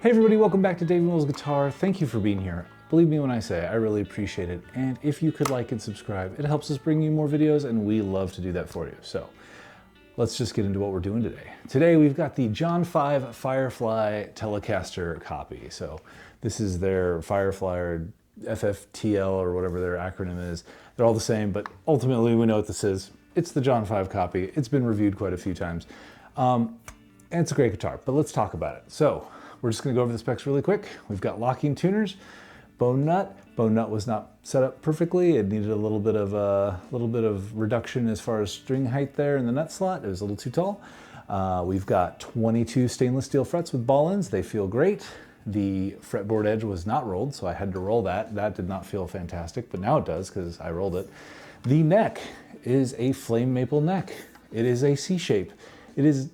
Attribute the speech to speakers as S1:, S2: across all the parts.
S1: Hey everybody, welcome back to Dave Mills Guitar. Thank you for being here. Believe me when I say I really appreciate it. And if you could like and subscribe, it helps us bring you more videos and we love to do that for you. So let's just get into what we're doing today. Today we've got the John 5 Firefly Telecaster copy. So this is their Firefly or FFTL or whatever their acronym is. They're all the same, but ultimately we know what this is. It's the John 5 copy. It's been reviewed quite a few times. And it's a great guitar, but let's talk about it. So we're just gonna go over the specs really quick. We've got locking tuners, bone nut. Bone nut was not set up perfectly. It needed a little bit of reduction as far as string height there in the nut slot. It was a little too tall. We've got 22 stainless steel frets with ball ends. They feel great. The fretboard edge was not rolled, so I had to roll that. That did not feel fantastic, but now it does because I rolled it. The neck is a flame maple neck. It is a C shape. It is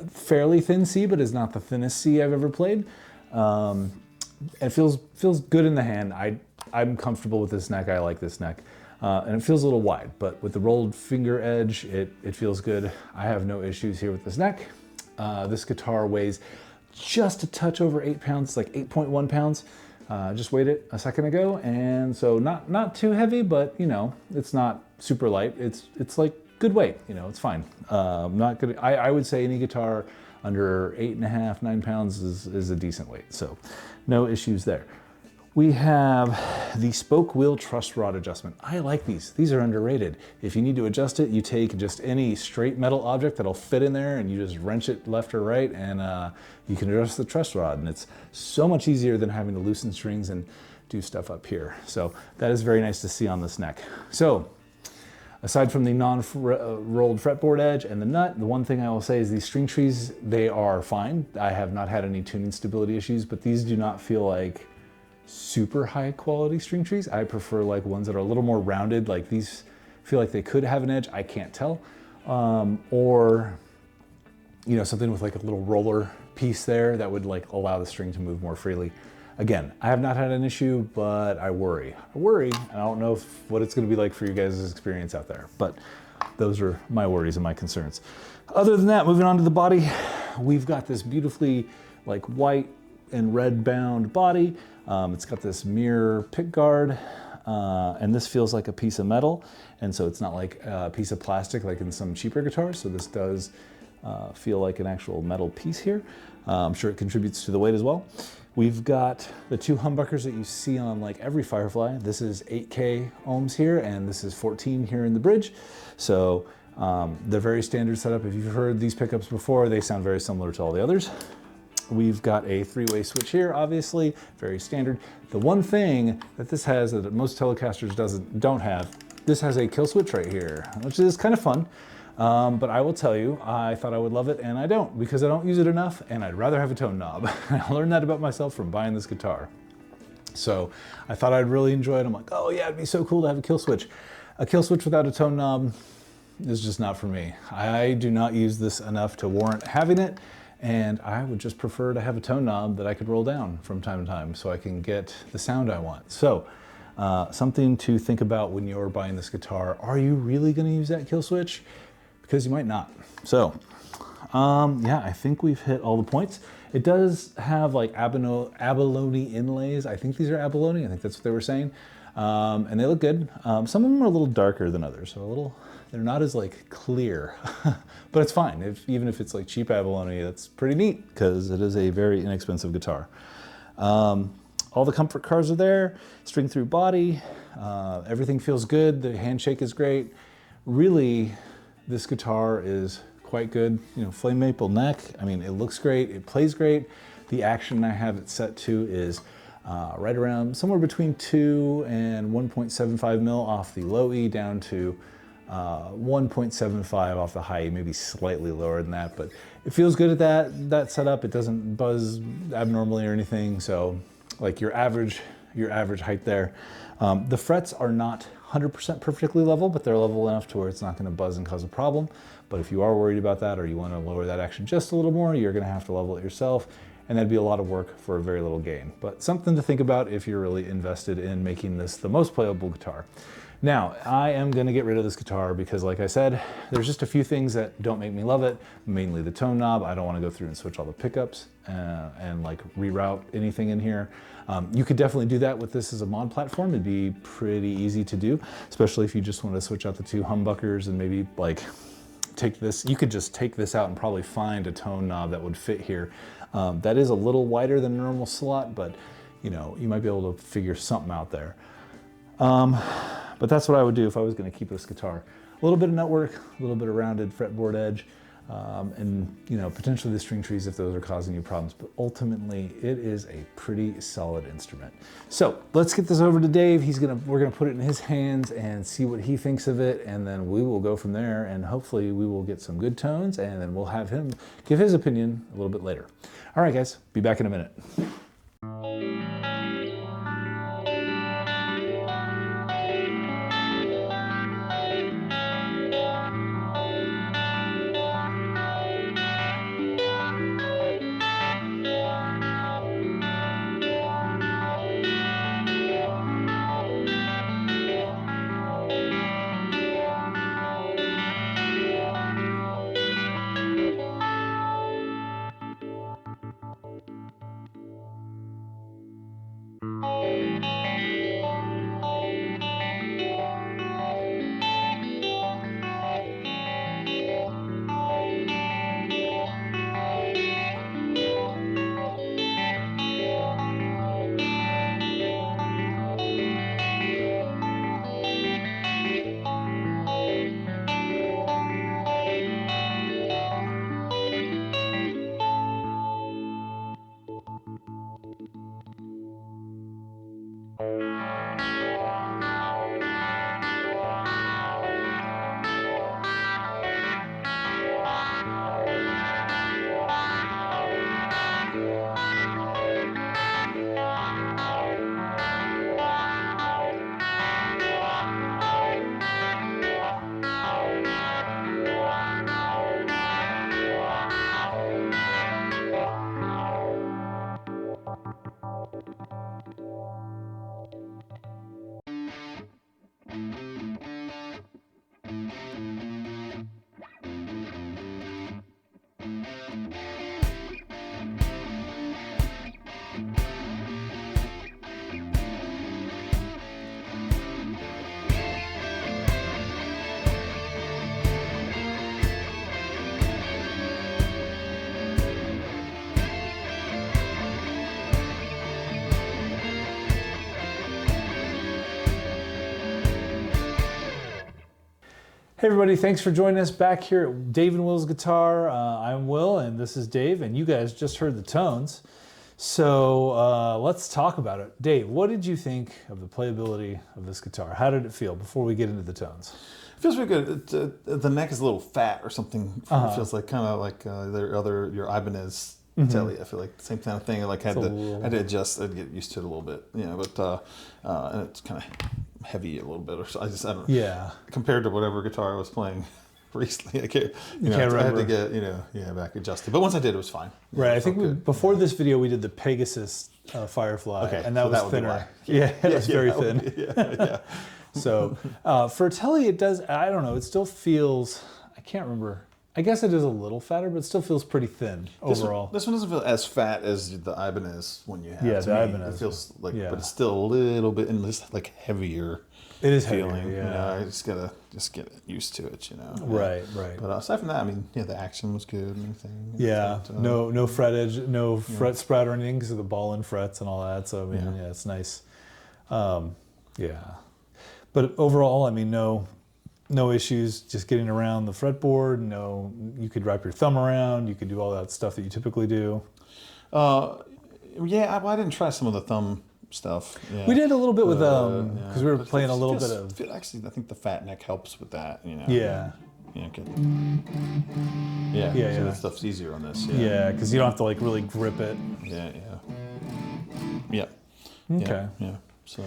S1: fairly thin C, but is not the thinnest C I've ever played. It feels good in the hand. I'm comfortable with this neck. I like this neck. And it feels a little wide, but with the rolled finger edge, it feels good. I have no issues here with this neck. This guitar weighs just a touch over 8 pounds, like 8.1 pounds. Just weighed it a second ago, and so not too heavy, but you know, it's not super light. It's like good weight, you know, it's fine. Not good. I would say any guitar under 8.5, 9 pounds is a decent weight, so no issues there. We have the spoke wheel truss rod adjustment. I like these. These are underrated. If you need to adjust it, you take just any straight metal object that'll fit in there and you just wrench it left or right, and you can adjust the truss rod, and it's so much easier than having to loosen strings and do stuff up here. So that is very nice to see on this neck. So aside from the non-rolled fretboard edge and the nut, the one thing I will say is these string trees, they are fine. I have not had any tuning stability issues, but these do not feel like super high quality string trees. I prefer like ones that are a little more rounded. Like these feel like they could have an edge, I can't tell. Or, you know, something with like a little roller piece there that would like allow the string to move more freely. Again, I have not had an issue, but I worry. And I don't know what it's gonna be like for you guys' experience out there, but those are my worries and my concerns. Other than that, moving on to the body, we've got this beautifully like white and red bound body. It's got this mirror pick guard, and this feels like a piece of metal, and so it's not like a piece of plastic like in some cheaper guitars, so this does feel like an actual metal piece here. I'm sure it contributes to the weight as well. We've got the two humbuckers that you see on like every Firefly. This is 8K ohms here, and this is 14 here in the bridge. So they're very standard setup. If you've heard these pickups before, they sound very similar to all the others. We've got a three-way switch here, obviously, very standard. The one thing that this has that most Telecasters don't have, this has a kill switch right here, which is kind of fun. But I will tell you, I thought I would love it, and I don't, because I don't use it enough, and I'd rather have a tone knob. I learned that about myself from buying this guitar. So I thought I'd really enjoy it. I'm like, oh yeah, it'd be so cool to have a kill switch. A kill switch without a tone knob is just not for me. I do not use this enough to warrant having it. And I would just prefer to have a tone knob that I could roll down from time to time so I can get the sound I want. So something to think about when you're buying this guitar. Are you really gonna use that kill switch? Because you might not. So yeah, I think we've hit all the points. It does have like abalone inlays. I think these are abalone, I think that's what they were saying. And they look good. Some of them are a little darker than others, so they're not as like clear, but it's fine. Even if it's like cheap abalone, that's pretty neat because it is a very inexpensive guitar. All the comfort cars are there, string through body, everything feels good. The handshake is great. Really, this guitar is quite good. You know, flame maple neck. I mean, it looks great. It plays great. The action I have it set to is right around somewhere between 2 and 1.75 mil off the low E down to 1.75 off the high E, maybe slightly lower than that, but it feels good at that setup. It doesn't buzz abnormally or anything, so like your average height there. The frets are not 100% perfectly level, but they're level enough to where it's not going to buzz and cause a problem. But if you are worried about that, or you want to lower that action just a little more, you're going to have to level it yourself. and that'd be a lot of work for a very little gain. But something to think about if you're really invested in making this the most playable guitar. Now, I am gonna get rid of this guitar because, like I said, there's just a few things that don't make me love it, mainly the tone knob. I don't wanna go through and switch all the pickups and like reroute anything in here. You could definitely do that with this as a mod platform. It'd be pretty easy to do, especially if you just want to switch out the 2 humbuckers and maybe like take this. You could just take this out and probably find a tone knob that would fit here. That is a little wider than a normal slot, but you know, you might be able to figure something out there. But that's what I would do if I was going to keep this guitar. A little bit of nutwork, a little bit of rounded fretboard edge, and you know, potentially the string trees if those are causing you problems. But ultimately, it is a pretty solid instrument. So let's get this over to Dave. We're gonna put it in his hands and see what he thinks of it, and then we will go from there. And hopefully, we will get some good tones, and then we'll have him give his opinion a little bit later. All right, guys, be back in a minute. Hey everybody, thanks for joining us back here at Dave and Will's Guitar. I'm Will and this is Dave, and you guys just heard the tones. So let's talk about it. Dave, what did you think of the playability of this guitar? How did it feel before we get into the tones?
S2: It feels pretty good. The neck is a little fat or something. It feels like kind of like your Ibanez Telly. I feel like the same kind of thing. I like had to adjust. I'd get used to it a little bit, you know. But and it's kind of heavy a little bit, or so. I don't know. Yeah. Compared to whatever guitar I was playing recently, I had to get back adjusted. But once I did, it was fine.
S1: Right. I think before this video we did the Pegasus Firefly, and that was thinner. Yeah, it was very thin.
S2: Yeah.
S1: So for Telly, it does. I don't know. It still feels. I can't remember. I guess it is a little fatter, but it still feels pretty thin overall.
S2: This one doesn't feel as fat as the Ibanez one you have.
S1: Yeah, the Ibanez.
S2: It feels like, but it's still a little bit, and it's like heavier.
S1: It is
S2: feeling.
S1: Heavier, yeah.
S2: You know, I just gotta get used to it, you know.
S1: Right.
S2: But aside from that, I mean, the action was good and everything.
S1: Yeah, no fret edge, no fret spread or anything because of the ball and frets and all that. So I mean, it's nice. Yeah, but overall, I mean, no issues. Just getting around the fretboard. No, you could wrap your thumb around. You could do all that stuff that you typically do.
S2: I didn't try some of the thumb stuff. Yeah.
S1: We did a little bit with because we were playing a little bit of.
S2: Actually, I think the fat neck helps with that. You know.
S1: Yeah.
S2: So that stuff's easier on this.
S1: Yeah, because you don't have to like really grip it.
S2: Yeah.
S1: Okay.
S2: Yeah. So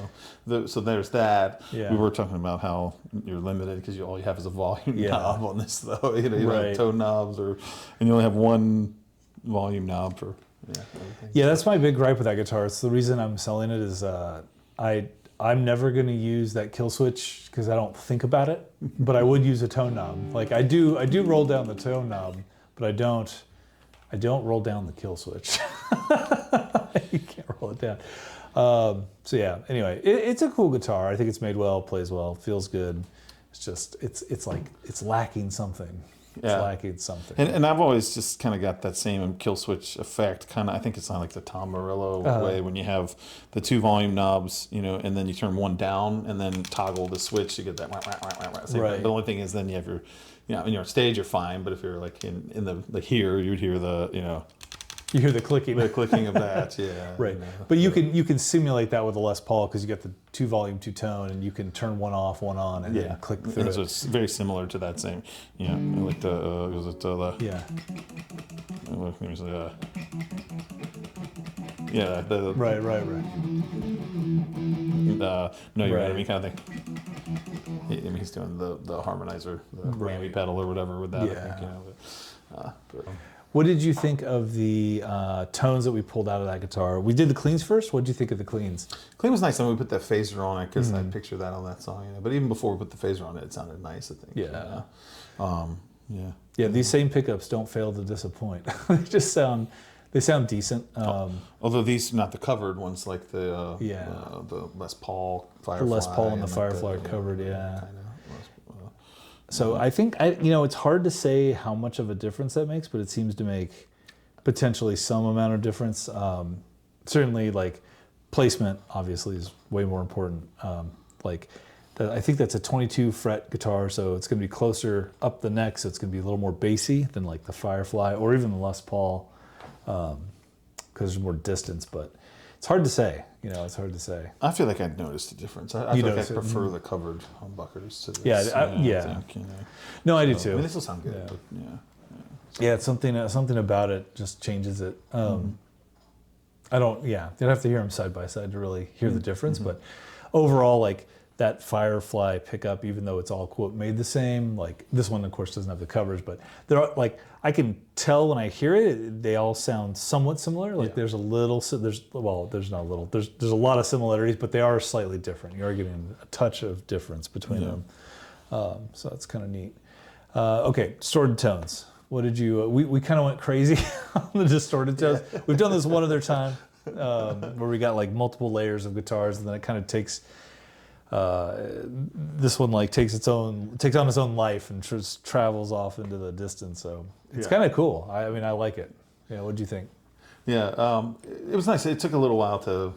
S2: there's that.
S1: Yeah.
S2: We were talking about how you're limited because all you have is a volume knob on this, though. You don't have tone knobs, and you only have one volume knob for everything.
S1: Yeah, that's my big gripe with that guitar. It's the reason I'm selling it is I'm never going to use that kill switch because I don't think about it, but I would use a tone knob. Like I do roll down the tone knob, but I don't roll down the kill switch. You can't roll it down. So yeah, anyway, it's a cool guitar. I think it's made well, plays well, feels good. It's just, it's like, it's lacking something. It's lacking something.
S2: And I've always just kind of got that same kill switch effect. Kind of, I think it's on like the Tom Morello way when you have the 2 volume knobs, you know, and then you turn one down and then toggle the switch to get that. Right. The only thing is then you have your, you know, when you're on stage you're fine, but if you're like in the like here, you'd hear the, you know.
S1: You hear the clicking.
S2: The clicking of that, yeah.
S1: Right.
S2: You know,
S1: but you can simulate that with a Les Paul because you got the 2 volume, 2 tone, and you can turn one off, one on, and then click through it.
S2: So it's very similar to that same, you know, like the, was it the...
S1: Yeah.
S2: Yeah. The,
S1: right.
S2: No, you're right. I mean, kind of thing. I mean, he's doing the harmonizer, the Grammy pedal or whatever with that, I think, you know. But,
S1: what did you think of the tones that we pulled out of that guitar? We did the cleans first. What did you think of the cleans?
S2: Clean was nice, and we put that phaser on it because I picture that on that song. You know? But even before we put the phaser on it, it sounded nice, I think.
S1: Yeah.
S2: Yeah.
S1: These same pickups don't fail to disappoint. They sound decent.
S2: Although these are not the covered ones, like the Les Paul Firefly.
S1: The Les Paul and the
S2: like
S1: Firefly covered, yeah.
S2: Kind of.
S1: So I think, it's hard to say how much of a difference that makes, but it seems to make potentially some amount of difference. Certainly, like, placement, obviously, is way more important. I think that's a 22 fret guitar, so it's going to be closer up the neck, so it's going to be a little more bassy than, like, the Firefly or even the Les Paul, because there's more distance, but it's hard to say. It's hard to say.
S2: I feel like I'd noticed a difference. I feel like I prefer the covered humbuckers to this.
S1: Yeah.
S2: I think,
S1: No, I do too.
S2: I mean, they still sound good.
S1: Yeah.
S2: But
S1: It's something about it just changes it. I don't. Yeah, you'd have to hear them side by side to really hear the difference. But overall, like that Firefly pickup, even though it's all quote made the same, like this one of course doesn't have the covers, but there are like I can tell when I hear it, they all sound somewhat similar. Like there's a little, there's not a little, there's a lot of similarities, but they are slightly different. You are getting a touch of difference between them, so that's kind of neat. Okay, distorted tones. What did you? We kind of went crazy on the distorted tones. We've done this one other time where we got like multiple layers of guitars, and then it kind of takes. This one like takes on its own life and just travels off into the distance. So it's kind of cool. I mean, I like it. Yeah, what do you think?
S2: Yeah, it was nice. It took a little while to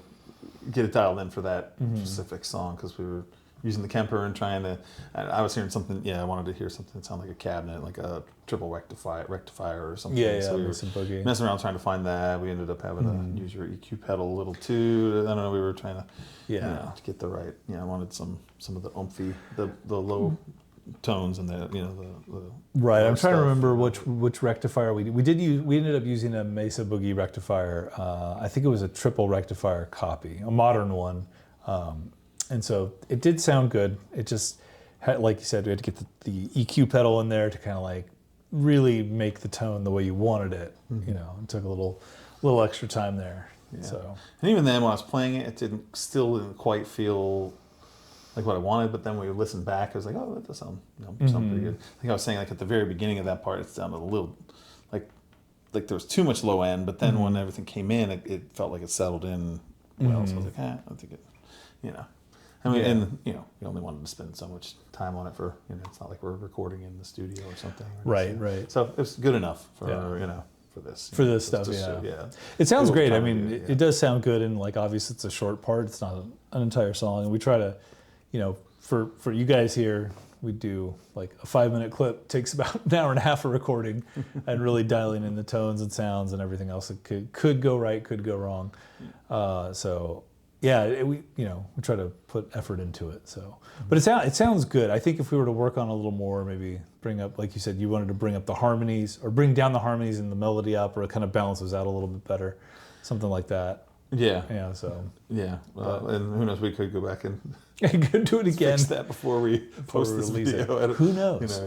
S2: get it dialed in for that specific song because we were using the Kemper and trying to. I was hearing something. Yeah, I wanted to hear something that sounded like a cabinet, like a triple rectifier or something.
S1: So we were
S2: messing around trying to find that. We ended up having to use your EQ pedal a little too. I don't know. We were trying to. To get the right. I wanted some of the oomphy, the low tones and the the
S1: right. I'm trying to remember which rectifier we did use. We ended up using a Mesa Boogie rectifier. I think it was a triple rectifier copy, a modern one, and so it did sound good. It just had, like you said, we had to get the EQ pedal in there to kind of like really make the tone the way you wanted it. It took a little extra time there. Yeah. So,
S2: and even then, when I was playing it, it still didn't quite feel like what I wanted. But then when we listened back, I was like, "Oh, that does sound, sound pretty good." I think I was saying like at the very beginning of that part, it sounded a little like there was too much low end. But then when everything came in, it felt like it settled in well. So I was like, I think it, I mean, and we only wanted to spend so much time on it for it's not like we're recording in the studio or something.
S1: Right.
S2: So it was good enough for
S1: for this stuff. It sounds great. I mean, it does sound good, and like obviously it's a short part. It's not an entire song, and we try to, for you guys here, we do like a 5-minute clip takes about an hour and a half of recording, and really dialing in the tones and sounds and everything else that could go right, could go wrong. We try to put effort into it. So, but it sounds good. I think if we were to work on a little more, maybe bring up, like you said, you wanted to bring up the harmonies or bring down the harmonies and the melody up, or it kind of balances out a little bit better, something like that.
S2: Yeah.
S1: Yeah, so.
S2: Yeah. And who knows, we could go back and
S1: Could do it again.
S2: fix that before we post this video.
S1: Who knows?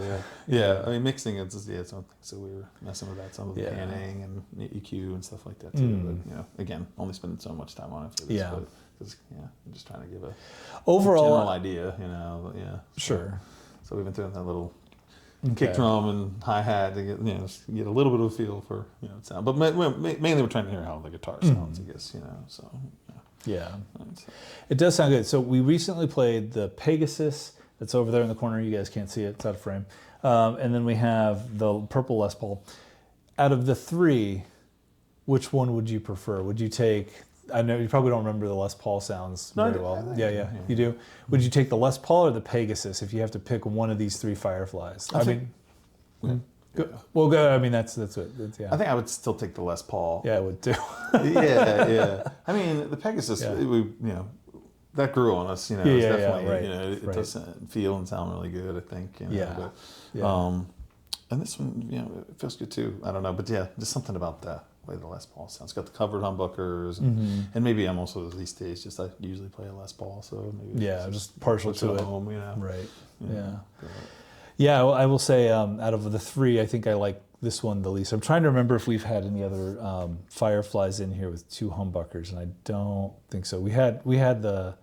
S2: Yeah. I mean, mixing it's its own thing. So we were messing with that, some of the panning and EQ and stuff like that too. But again, only spending so much time on it for this.
S1: Yeah.
S2: But I'm just trying to give a
S1: overall
S2: general idea, But
S1: sure.
S2: So we've been doing that little kick drum and hi-hat to get a little bit of a feel for sound. But mainly we're trying to hear how the guitar sounds, I guess. So
S1: yeah, it does sound good. So we recently played the Pegasus that's over there in the corner. You guys can't see it; it's out of frame. And then we have the purple Les Paul. Out of the three, which one would you prefer? Would you take? I know you probably don't remember the Les Paul sounds very well. Yeah, you do. Would you take the Les Paul or the Pegasus if you have to pick one of these three Fireflies? Well, I mean that's it.
S2: I think I would still take the Les Paul.
S1: Yeah, I would too.
S2: yeah. I mean, the Pegasus, that grew on us. It's definitely
S1: right.
S2: It does feel and sound really good. I think. And this one, it feels good too. I don't know, but just something about the way the Les Paul sounds. It's got the covered humbuckers, and maybe I'm also at these days just I usually play a Les Paul, so maybe
S1: just partial to it.
S2: Home,
S1: Right. Yeah, I will say out of the three, I think I like this one the least. I'm trying to remember if we've had any other Fireflies in here with two humbuckers, and I don't think so. We had the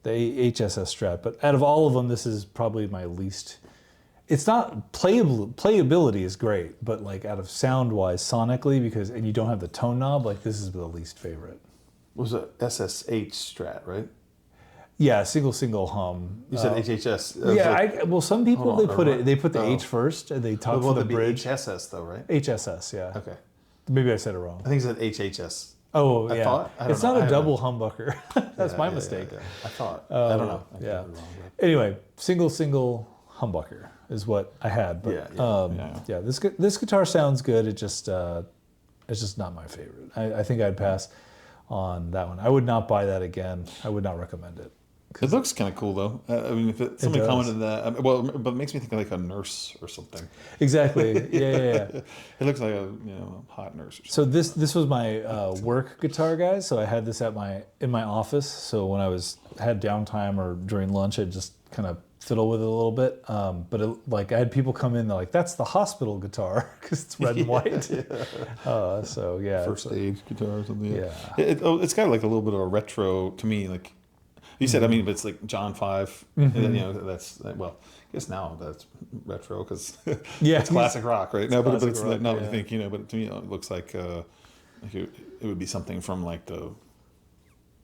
S1: HSS Strat, but out of all of them, this is probably my least. It's not playability is great, but like out of sound wise, sonically, and you don't have the tone knob, like this is the least favorite.
S2: It was a SSH Strat, right?
S1: Yeah, single hum.
S2: You said HHS.
S1: Well, some people they put the H first and they talk for the bridge.
S2: HSS though, right?
S1: HSS, yeah.
S2: Okay.
S1: Maybe I said it wrong.
S2: I think it said HHS.
S1: Oh,
S2: I
S1: yeah.
S2: thought?
S1: It's not a double humbucker. That's my mistake.
S2: Yeah. I thought. I don't know. I
S1: yeah.
S2: wrong,
S1: anyway, single humbucker is what I had. But this guitar sounds good. It's just not my favorite. I think I'd pass on that one. I would not buy that again. I would not recommend it.
S2: It looks kind of cool though. I mean, if somebody commented that, but it makes me think of like a nurse or something.
S1: Exactly. Yeah.
S2: It looks like a hot nurse. Or something.
S1: So this was my work guitar, guys. So I had this in my office. So when I had downtime or during lunch, I'd just kind of fiddle with it a little bit. But I had people come in. They're like, "That's the hospital guitar because it's red and white." So yeah,
S2: first aid guitar or something.
S1: Yeah.
S2: It's got like a little bit of a retro to me, like. You said, I mean, but it's like John 5, and then, that's, well, I guess now that's retro because it's classic rock, right? No, but it's rock, not what you think, but to me it looks like it would be something from like the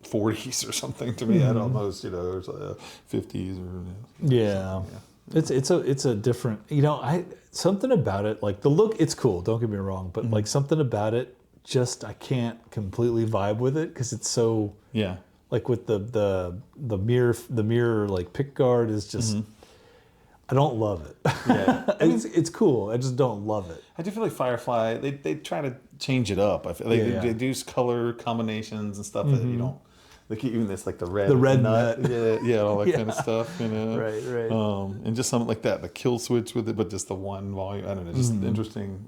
S2: 40s or something to me. I don't know, or 50s or.
S1: Yeah. It's a different, something about it, like the look, it's cool, don't get me wrong, but like something about it, just I can't completely vibe with it because it's so.
S2: Yeah.
S1: Like with the mirror like pick guard is just I don't love it. Yeah. It's cool. I just don't love it.
S2: I do feel like Firefly they try to change it up. I feel like they do color combinations and stuff that you don't like, even this like the red
S1: nut.
S2: all that kind of stuff,
S1: Right.
S2: And just something like that, the kill switch with it, but just the one volume. I don't know, just interesting,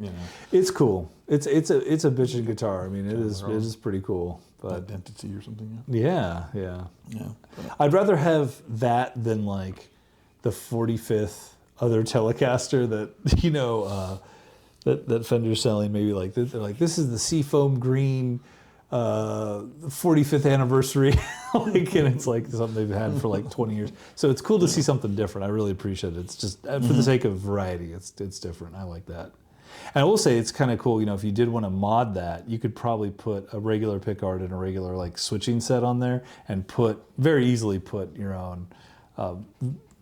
S1: It's cool. It's a bitchin' guitar. I mean, it is pretty cool. But
S2: identity or something.
S1: Yeah. I'd rather have that than like the 45th other Telecaster that that Fender's selling. Maybe like they're like, this is the Seafoam Green 45th anniversary, and it's like something they've had for like 20 years. So it's cool to see something different. I really appreciate it. It's just for the sake of variety. It's different. I like that. And I will say it's kind of cool, if you did want to mod that, you could probably put a regular pickguard and a regular like switching set on there and very easily put your own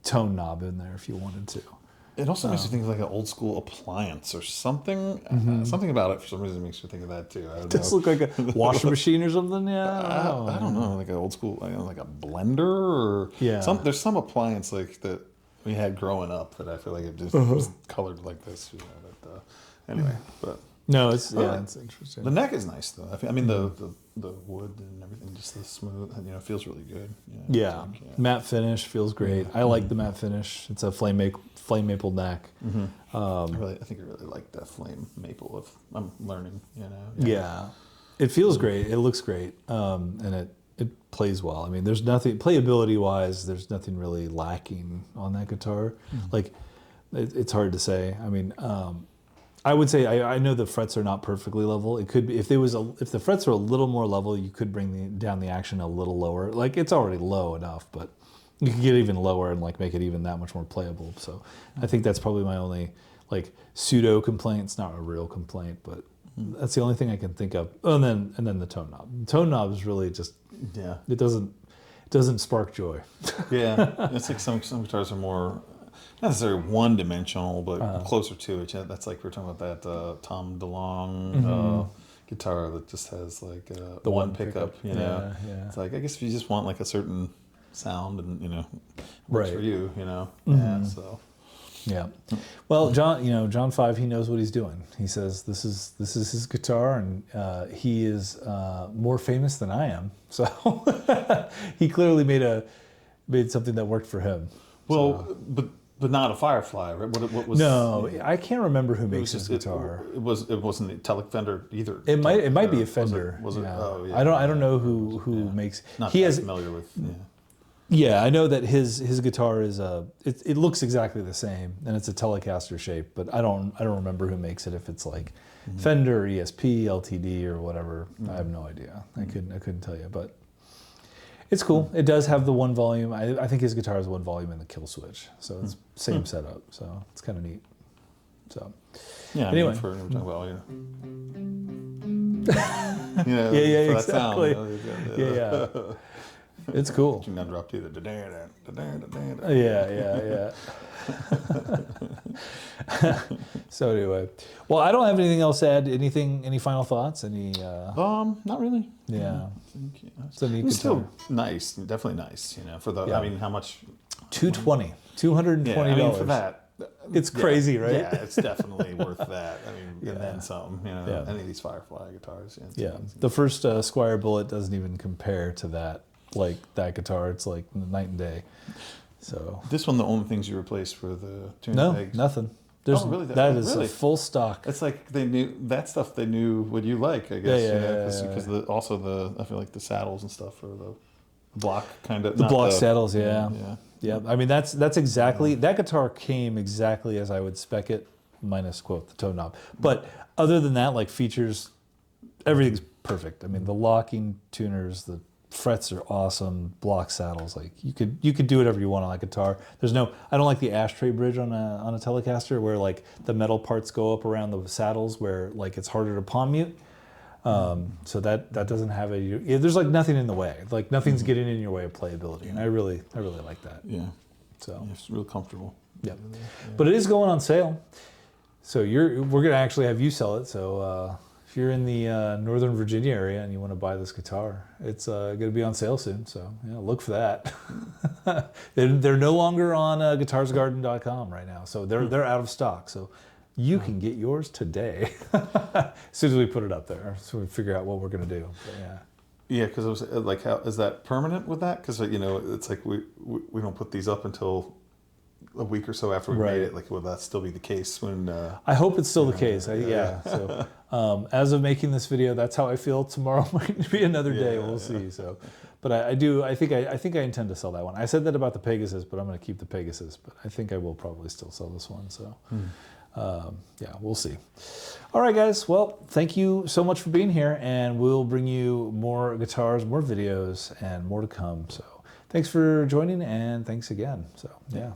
S1: tone knob in there if you wanted to.
S2: It also makes you think of like an old school appliance or something. Something about it for some reason makes you think of that too. I don't know.
S1: Does it look like a washing machine or something? Yeah,
S2: I don't know, like an old school, like a blender or there's some appliance like that we had growing up that I feel like it just was colored like this. Anyway, but
S1: no, it's interesting.
S2: The neck is nice though. I mean the wood and everything, just the smooth. Feels really good.
S1: Matte finish feels great. I like the matte finish. It's a flame maple neck.
S2: I think I really like that flame maple. I'm learning.
S1: It feels great. It looks great, and it plays well. I mean, there's nothing playability wise. There's nothing really lacking on that guitar. Like, it's hard to say. I mean, I would say I know the frets are not perfectly level. It could be if the frets are a little more level, you could bring down the action a little lower. Like, it's already low enough, but you could get even lower and like make it even that much more playable. So I think that's probably my only like pseudo complaint. It's not a real complaint, but that's the only thing I can think of. Oh, and then the tone knob. The tone knob is really just it doesn't spark joy.
S2: Yeah, it's like some guitars are more. Not necessarily one-dimensional, but closer to it. Yeah, that's like we were talking about that Tom DeLonge guitar that just has like the one pickup. You know, it's like I guess if you just want like a certain sound and works for you. Yeah. So.
S1: Yeah. Well, John 5, he knows what he's doing. He says this is his guitar, and he is more famous than I am. So he clearly made something that worked for him.
S2: Well, so. But not a Firefly, right? What was?
S1: No, I can't remember who makes his guitar.
S2: It wasn't a Fender either.
S1: It might be a Fender.
S2: Was it?
S1: Yeah.
S2: Oh, yeah.
S1: I don't know who makes.
S2: Not familiar with.
S1: Yeah, I know that his guitar is it looks exactly the same, and it's a Telecaster shape, but I don't remember who makes it. If it's like Fender, ESP, LTD, or whatever, I have no idea. I couldn't tell you, but it's cool. It does have the one volume. I think his guitar has one volume in the kill switch, so it's same setup. So it's kind of neat. So
S2: yeah.
S1: Anyway,
S2: we're talking about
S1: yeah,
S2: exactly.
S1: Yeah. It's cool.
S2: You can drop to the
S1: Yeah. So anyway, well, I don't have anything else to add. Any final thoughts?
S2: Not really.
S1: Yeah.
S2: It's a neat guitar. Still nice, definitely nice. For the, I mean, how much?
S1: $220.
S2: Yeah, I mean, for that.
S1: It's crazy, right?
S2: Yeah, it's definitely worth that. I mean, and then some. Any of these Firefly guitars.
S1: Yeah. The first Squire Bullet doesn't even compare to that. Like that guitar, it's like night and day. So
S2: this one, the only things you replaced were the tuning pegs.
S1: Nothing. There's
S2: really?
S1: That is a full stock.
S2: It's like they knew that stuff. They knew what you like, I guess. Because also I feel like the saddles and stuff are the block kind of.
S1: The block saddles, yeah. I mean that's exactly that guitar came exactly as I would spec it, minus quote the tone knob. But other than that, like features, everything's perfect. I mean the locking tuners, the frets are awesome. Block saddles, like you could do whatever you want on that guitar. I don't like the ashtray bridge on a Telecaster where like the metal parts go up around the saddles where like it's harder to palm mute. So that doesn't have there's like nothing in the way. Like nothing's getting in your way of playability, and I really like that.
S2: Yeah.
S1: So
S2: it's real comfortable.
S1: Yeah. But it is going on sale. So we're gonna actually have you sell it. So. If you're in the Northern Virginia area and you want to buy this guitar, it's going to be on sale soon. So look for that. They're no longer on guitarsgarden.com right now, so they're out of stock. So you can get yours today as soon as we put it up there. So we figure out what we're going to do. But,
S2: yeah, because it was like, how is that permanent with that? Because it's like we don't put these up until a week or so after we made it. Like, will that still be the case when?
S1: I hope it's still the case. So. As of making this video, that's how I feel. Tomorrow might be another day. We'll see. So, but I think I intend to sell that one. I said that about the Pegasus, but I'm going to keep the Pegasus. But I think I will probably still sell this one. So, we'll see. All right, guys. Well, thank you so much for being here, and we'll bring you more guitars, more videos, and more to come. So, thanks for joining, and thanks again. So, yeah.